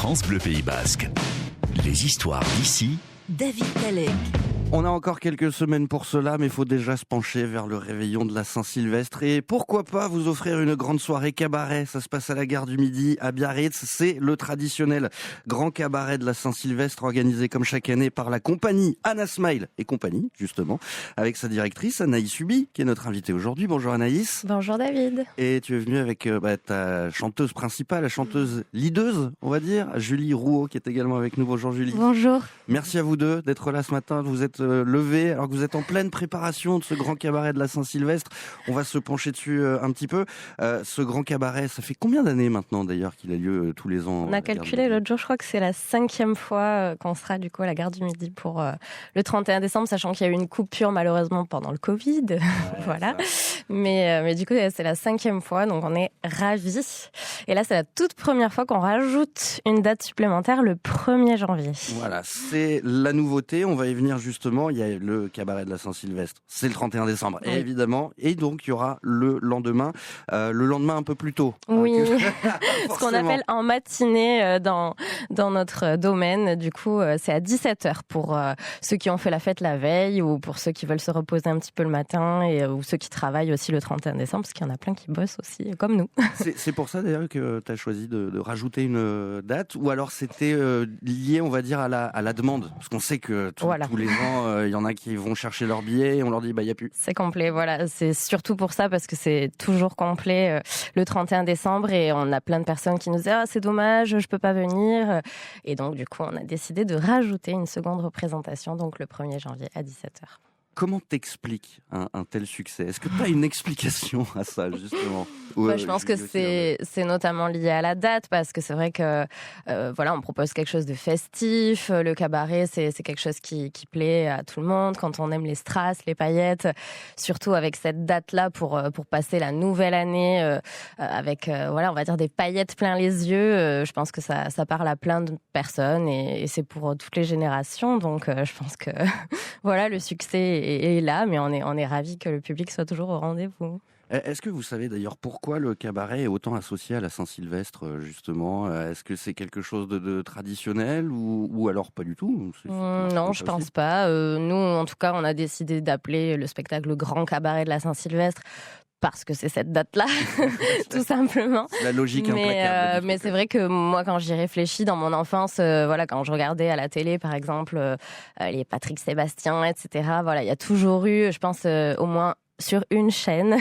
France Bleu Pays Basque. Les histoires d'ici, David Talek. On a encore quelques semaines pour cela, mais il faut déjà se pencher vers le réveillon de la Saint-Sylvestre. Et pourquoi pas vous offrir une grande soirée cabaret. Ça se passe à la gare du Midi, à Biarritz. C'est le traditionnel grand cabaret de la Saint-Sylvestre, organisé comme chaque année par la compagnie Anna Smile et compagnie, justement, avec sa directrice Anaïs Huby, qui est notre invitée aujourd'hui. Bonjour Anaïs. Bonjour David. Et tu es venue avec ta chanteuse principale, la chanteuse leaduse, on va dire, Julie Rouault, qui est également avec nous. Bonjour Julie. Bonjour. Merci à vous deux d'être là ce matin. Vous êtes levés alors que vous êtes en pleine préparation de ce grand cabaret de la Saint-Sylvestre. On va se pencher dessus un petit peu. Ce grand cabaret, ça fait combien d'années maintenant d'ailleurs qu'il a lieu tous les ans? On a calculé l'autre jour, je crois que c'est la 5e fois qu'on sera du coup à la gare du Midi pour le 31 décembre, sachant qu'il y a eu une coupure malheureusement pendant le Covid. Ouais, voilà. Mais du coup, c'est la 5e fois, donc on est ravis. Et là, c'est la toute première fois qu'on rajoute une date supplémentaire le 1er janvier. Voilà, c'est la nouveauté. On va y venir justement. Il y a le cabaret de la Saint-Sylvestre. C'est le 31 décembre, oui. Évidemment. Et donc, il y aura le lendemain un peu plus tôt. Oui, ce qu'on appelle en matinée dans notre domaine. Du coup, c'est à 17h pour ceux qui ont fait la fête la veille ou pour ceux qui veulent se reposer un petit peu le matin ou ceux qui travaillent aussi le 31 décembre, parce qu'il y en a plein qui bossent aussi, comme nous. C'est pour ça d'ailleurs que tu as choisi de rajouter une date, ou alors c'était lié, on va dire, à la demande, parce qu'on sait que tous les ans, il y en a qui vont chercher leur billet et on leur dit, il n'y a plus. C'est complet, voilà. C'est surtout pour ça, parce que c'est toujours complet le 31 décembre et on a plein de personnes qui nous disent, c'est dommage, je peux pas venir. Et donc, du coup, on a décidé de rajouter une seconde représentation, donc le 1er janvier à 17h. Comment t'expliques un tel succès? Est-ce que tu as une explication à ça, justement? Je pense que c'est notamment lié à la date, parce que c'est vrai que on propose quelque chose de festif. Le cabaret, c'est quelque chose qui plaît à tout le monde. Quand on aime les strass, les paillettes, surtout avec cette date-là pour passer la nouvelle année avec on va dire des paillettes plein les yeux. Je pense que ça parle à plein de personnes et c'est pour toutes les générations. Donc je pense que le succès est là, mais on est ravis que le public soit toujours au rendez-vous. Est-ce que vous savez d'ailleurs pourquoi le cabaret est autant associé à la Saint-Sylvestre, justement? Est-ce que c'est quelque chose de traditionnel ou alors pas du tout? Non, je pense pas. Nous, en tout cas, on a décidé d'appeler le spectacle le Grand Cabaret de la Saint-Sylvestre, parce que c'est cette date-là, tout simplement. La logique implacable. Mais c'est vrai que moi, quand j'y réfléchis dans mon enfance, quand je regardais à la télé, par exemple, les Patrick Sébastien, etc., il y a toujours eu, je pense, au moins sur une chaîne,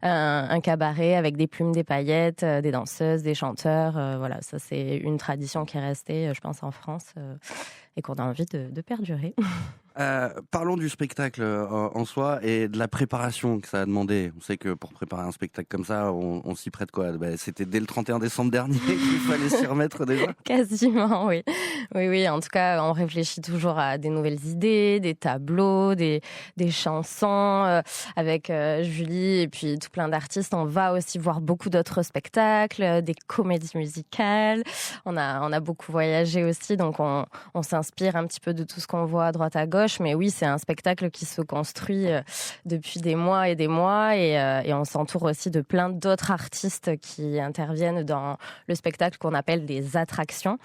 un cabaret avec des plumes, des paillettes, des danseuses, des chanteurs. Ça, c'est une tradition qui est restée, je pense, en France et qu'on a envie de perdurer. Parlons du spectacle en soi et de la préparation que ça a demandé. On sait que pour préparer un spectacle comme ça, on s'y prête quoi? C'était dès le 31 décembre dernier qu'il fallait s'y remettre déjà? Quasiment, oui. Oui, en tout cas, on réfléchit toujours à des nouvelles idées, des tableaux, des chansons. Avec Julie et puis tout plein d'artistes, on va aussi voir beaucoup d'autres spectacles, des comédies musicales. On a beaucoup voyagé aussi, donc on s'inspire un petit peu de tout ce qu'on voit à droite à gauche. Mais oui, c'est un spectacle qui se construit depuis des mois et on s'entoure aussi de plein d'autres artistes qui interviennent dans le spectacle qu'on appelle des attractions.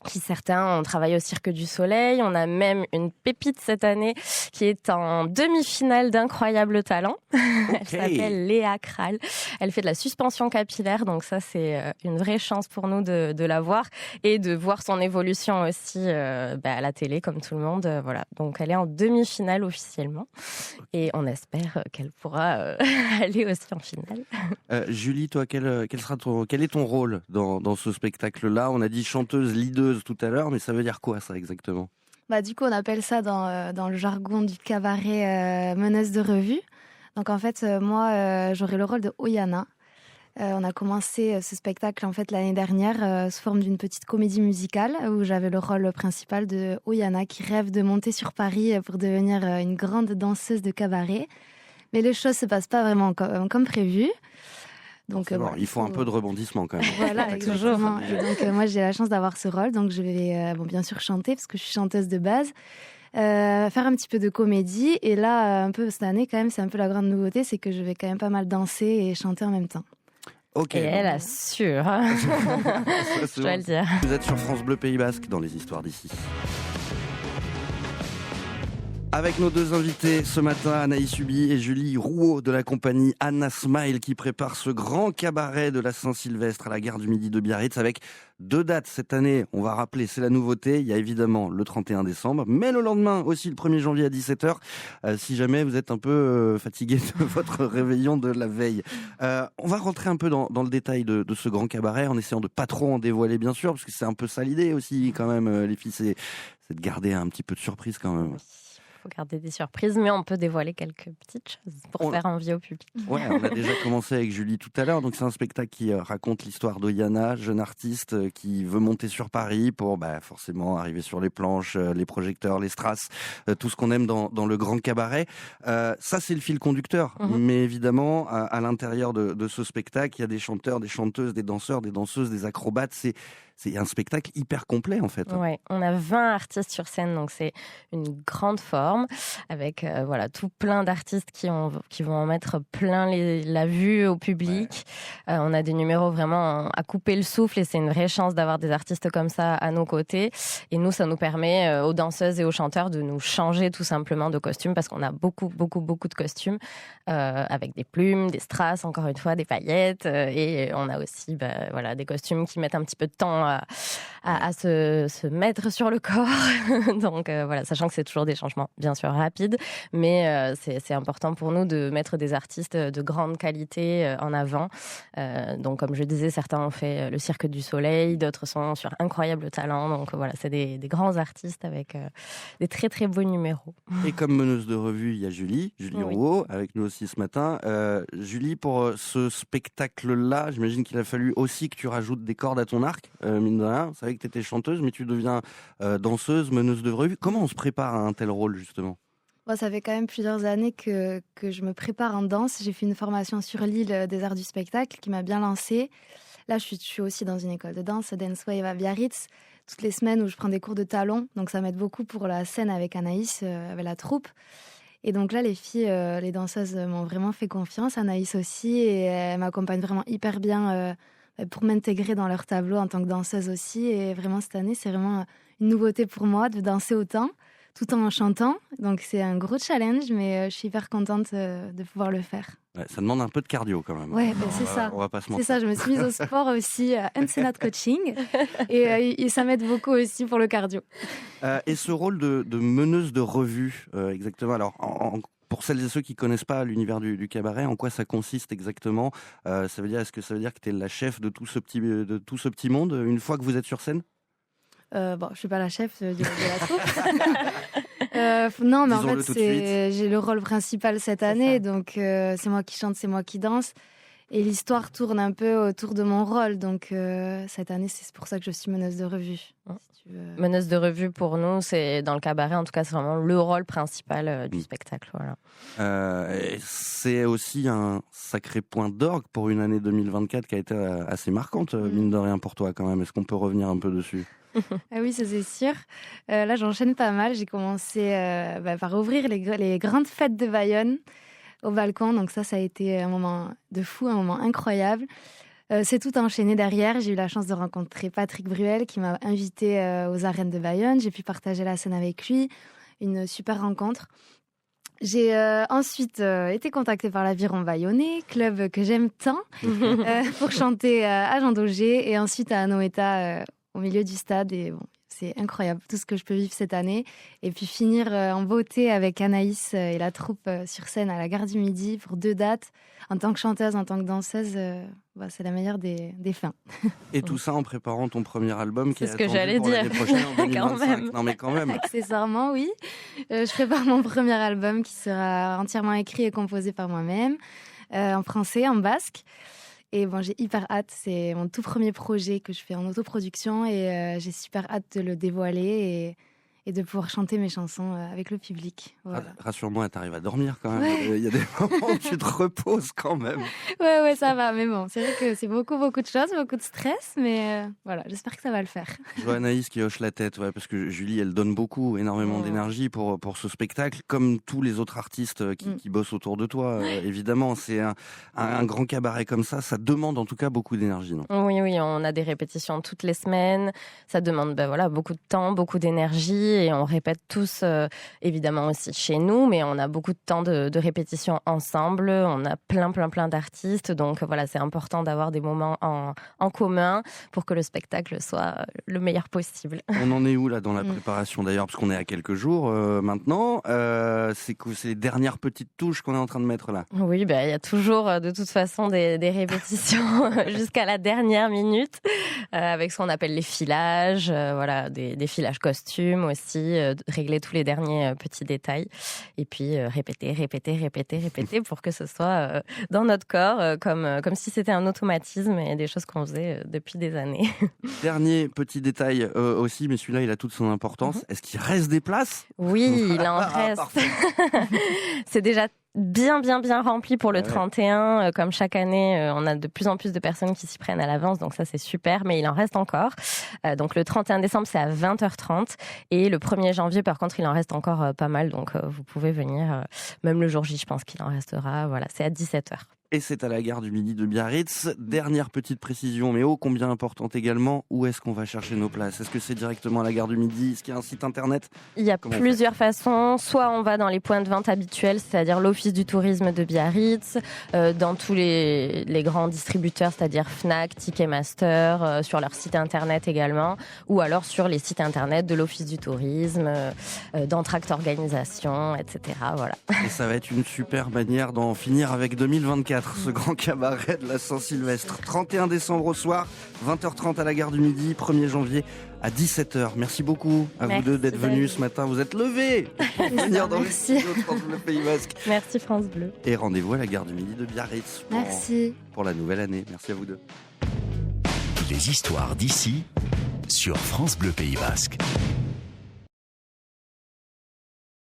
Certains ont travaillé au Cirque du Soleil. On a même une pépite cette année qui est en demi-finale d'Incroyable Talent. Elle s'appelle Léa Kral. Elle fait de la suspension capillaire, donc ça c'est une vraie chance pour nous de la voir et de voir son évolution aussi à la télé comme tout le monde. Donc elle est en demi-finale officiellement et on espère qu'elle pourra aller aussi en finale. Julie, toi, quel est ton rôle dans ce spectacle-là? On a dit chanteuse, leaduse tout à l'heure, mais ça veut dire quoi ça exactement? Du coup, on appelle ça dans le jargon du cabaret meneuse de revue. Donc en fait, moi, j'aurai le rôle de Oyana. On a commencé ce spectacle en fait l'année dernière sous forme d'une petite comédie musicale où j'avais le rôle principal de Oyana qui rêve de monter sur Paris pour devenir une grande danseuse de cabaret. Mais les choses se passent pas vraiment comme prévu. Donc, il faut un peu de rebondissement quand même. Voilà, exactement. Et donc moi j'ai la chance d'avoir ce rôle, donc je vais bien sûr chanter parce que je suis chanteuse de base, faire un petit peu de comédie et là un peu cette année quand même c'est un peu la grande nouveauté, c'est que je vais quand même pas mal danser et chanter en même temps. Ok. Et elle bon. assure, Ça, je c'est dois bon. le dire. Vous êtes sur France Bleu Pays Basque dans les histoires d'ici. Avec nos deux invités ce matin, Anaïs Huby et Julie Rouault de la compagnie Anna Smile qui prépare ce grand cabaret de la Saint-Sylvestre à la gare du Midi de Biarritz avec 2 dates cette année. On va rappeler, c'est la nouveauté. Il y a évidemment le 31 décembre, mais le lendemain aussi le 1er janvier à 17h. Si jamais vous êtes un peu fatigué de votre réveillon de la veille. On va rentrer un peu dans le détail de ce grand cabaret en essayant de pas trop en dévoiler bien sûr, parce que c'est un peu ça l'idée aussi quand même, les filles, c'est de garder un petit peu de surprise quand même. Il faut garder des surprises, mais on peut dévoiler quelques petites choses pour faire envie au public. Ouais, on a déjà commencé avec Julie tout à l'heure. Donc c'est un spectacle qui raconte l'histoire d'Oyana, jeune artiste qui veut monter sur Paris pour forcément arriver sur les planches, les projecteurs, les strass, tout ce qu'on aime dans le grand cabaret. Ça c'est le fil conducteur. Mais évidemment, à l'intérieur de ce spectacle, il y a des chanteurs, des chanteuses, des danseurs, des danseuses, des acrobates. C'est un spectacle hyper complet en fait. Ouais, on a 20 artistes sur scène, donc c'est une grande forme avec tout plein d'artistes qui vont en mettre plein la vue au public. Ouais. On a des numéros vraiment à couper le souffle et c'est une vraie chance d'avoir des artistes comme ça à nos côtés. Et nous, ça nous permet aux danseuses et aux chanteurs de nous changer tout simplement de costumes parce qu'on a beaucoup de costumes avec des plumes, des strass, encore une fois, des paillettes et on a aussi des costumes qui mettent un petit peu de temps à se mettre sur le corps. Donc sachant que c'est toujours des changements bien sûr rapides, mais c'est important pour nous de mettre des artistes de grande qualité en avant. Donc comme je disais, certains ont fait le Cirque du Soleil, d'autres sont sur Incroyable Talent. Donc c'est des grands artistes avec des très très beaux numéros. Et comme meneuse de revue, il y a Julie Rouault avec nous aussi ce matin. Julie, pour ce spectacle-là, j'imagine qu'il a fallu aussi que tu rajoutes des cordes à ton arc. Mine de rien, c'est vrai que tu étais chanteuse, mais tu deviens danseuse, meneuse de revue. Comment on se prépare à un tel rôle, justement ? Ça fait quand même plusieurs années que je me prépare en danse. J'ai fait une formation sur l'île des arts du spectacle qui m'a bien lancée. Là, je suis aussi dans une école de danse, Dance Wave à Biarritz, toutes les semaines où je prends des cours de talons. Donc ça m'aide beaucoup pour la scène avec Anaïs, avec la troupe. Et donc là, les filles, les danseuses m'ont vraiment fait confiance, Anaïs aussi, et elles m'accompagnent vraiment hyper bien pour m'intégrer dans leur tableau en tant que danseuse aussi. Et vraiment, cette année, c'est vraiment une nouveauté pour moi de danser autant, tout en chantant. Donc, c'est un gros challenge, mais je suis hyper contente de pouvoir le faire. Ouais, ça demande un peu de cardio quand même. Ouais, c'est ça. On va pas se mentir. C'est ça, je me suis mise au sport aussi, Ensenat Coaching. Et ça m'aide beaucoup aussi pour le cardio. Et ce rôle de meneuse de revue, exactement. Alors, pour celles et ceux qui connaissent pas l'univers du cabaret, en quoi ça consiste exactement ? Est-ce que ça veut dire que tu es la chef de tout ce petit monde une fois que vous ête sur scène ? Je suis pas la chef de la troupe. Non, mais en fait, j'ai le rôle principal cette année, donc c'est moi qui chante, c'est moi qui danse. Et l'histoire tourne un peu autour de mon rôle, donc cette année, c'est pour ça que je suis meneuse de revue. Si tu veux. Meneuse de revue pour nous, c'est dans le cabaret, en tout cas, c'est vraiment le rôle principal du spectacle. Voilà. C'est aussi un sacré point d'orgue pour une année 2024 qui a été assez marquante, mine de rien pour toi quand même. Est-ce qu'on peut revenir un peu dessus ? Ah oui, ça c'est sûr. Là, j'enchaîne pas mal. J'ai commencé par ouvrir les grandes fêtes de Bayonne au balcon. Donc ça a été un moment de fou, un moment incroyable. C'est tout enchaîné derrière. J'ai eu la chance de rencontrer Patrick Bruel qui m'a invitée aux arènes de Bayonne. J'ai pu partager la scène avec lui. Une super rencontre. J'ai ensuite été contactée par l'Aviron Bayonnais, club que j'aime tant, pour chanter à Jean Daugé et ensuite à Anoeta au milieu du stade. Et bon, c'est incroyable tout ce que je peux vivre cette année. Et puis finir en beauté avec Anaïs et la troupe sur scène à la Gare du Midi pour 2 dates. En tant que chanteuse, en tant que danseuse, c'est la meilleure des fins. Et tout ça en préparant ton premier album qui est ce que attendu j'allais pour dire. l'année prochaine en 2025. Quand même. Non mais quand même. Accessoirement, oui. Je prépare mon premier album qui sera entièrement écrit et composé par moi-même, en français, en basque. Et bon, j'ai hyper hâte. C'est mon tout premier projet que je fais en autoproduction et j'ai super hâte de le dévoiler et de pouvoir chanter mes chansons avec le public. Voilà. Rassure-moi, t'arrives à dormir quand même. Il y a des moments où tu te reposes quand même. Ouais, ça va. Mais bon, c'est vrai que c'est beaucoup de choses, beaucoup de stress. Mais voilà, j'espère que ça va le faire. Je vois Anaïs qui hoche la tête, parce que Julie, elle donne énormément d'énergie pour ce spectacle, comme tous les autres artistes qui bossent autour de toi. Évidemment, c'est un grand cabaret comme ça demande en tout cas beaucoup d'énergie, non ? Oui, on a des répétitions toutes les semaines. Ça demande beaucoup de temps, beaucoup d'énergie, et on répète tous, évidemment aussi chez nous, mais on a beaucoup de temps de répétition ensemble. On a plein d'artistes, donc voilà, c'est important d'avoir des moments en commun pour que le spectacle soit le meilleur possible. On en est où là dans la préparation d'ailleurs, parce qu'on est à quelques jours maintenant. C'est les dernières petites touches qu'on est en train de mettre là. Oui, il y a toujours de toute façon des répétitions jusqu'à la dernière minute, avec ce qu'on appelle les filages, des filages costumes aussi, régler tous les derniers petits détails, et puis répéter pour que ce soit dans notre corps, comme si c'était un automatisme et des choses qu'on faisait depuis des années. Dernier petit détail aussi, mais celui-là il a toute son importance. Est-ce qu'il reste des places ? Oui, il en reste. C'est déjà bien rempli pour le 31. Comme chaque année, on a de plus en plus de personnes qui s'y prennent à l'avance, donc ça c'est super, mais il en reste encore. Donc le 31 décembre, c'est à 20h30, et le 1er janvier, par contre, il en reste encore pas mal, donc vous pouvez venir, même le jour J, je pense qu'il en restera. Voilà, c'est à 17h. Et c'est à la gare du Midi de Biarritz. Dernière petite précision, mais ô combien importante également, où est-ce qu'on va chercher nos places ? Est-ce que c'est directement à la gare du Midi ? Est-ce qu'il y a un site internet ? Il y a plusieurs façons. Soit on va dans les points de vente habituels, c'est-à-dire l'Office du tourisme de Biarritz, dans tous les grands distributeurs, c'est-à-dire Fnac, Ticketmaster, sur leur site internet également, ou alors sur les sites internet de l'Office du tourisme, d'Entracte Organisation, etc. Voilà. Et ça va être une super manière d'en finir avec 2024. Ce grand cabaret de la Saint-Sylvestre. 31 décembre au soir, 20h30 à la gare du Midi, 1er janvier à 17h. Merci beaucoup à vous deux d'être venus ce matin. Vous êtes levés pour venir dans les studios de France Bleu Pays Basque. Merci France Bleu. Et rendez-vous à la gare du Midi de Biarritz pour la nouvelle année. Merci à vous deux. Les histoires d'ici sur France Bleu Pays Basque.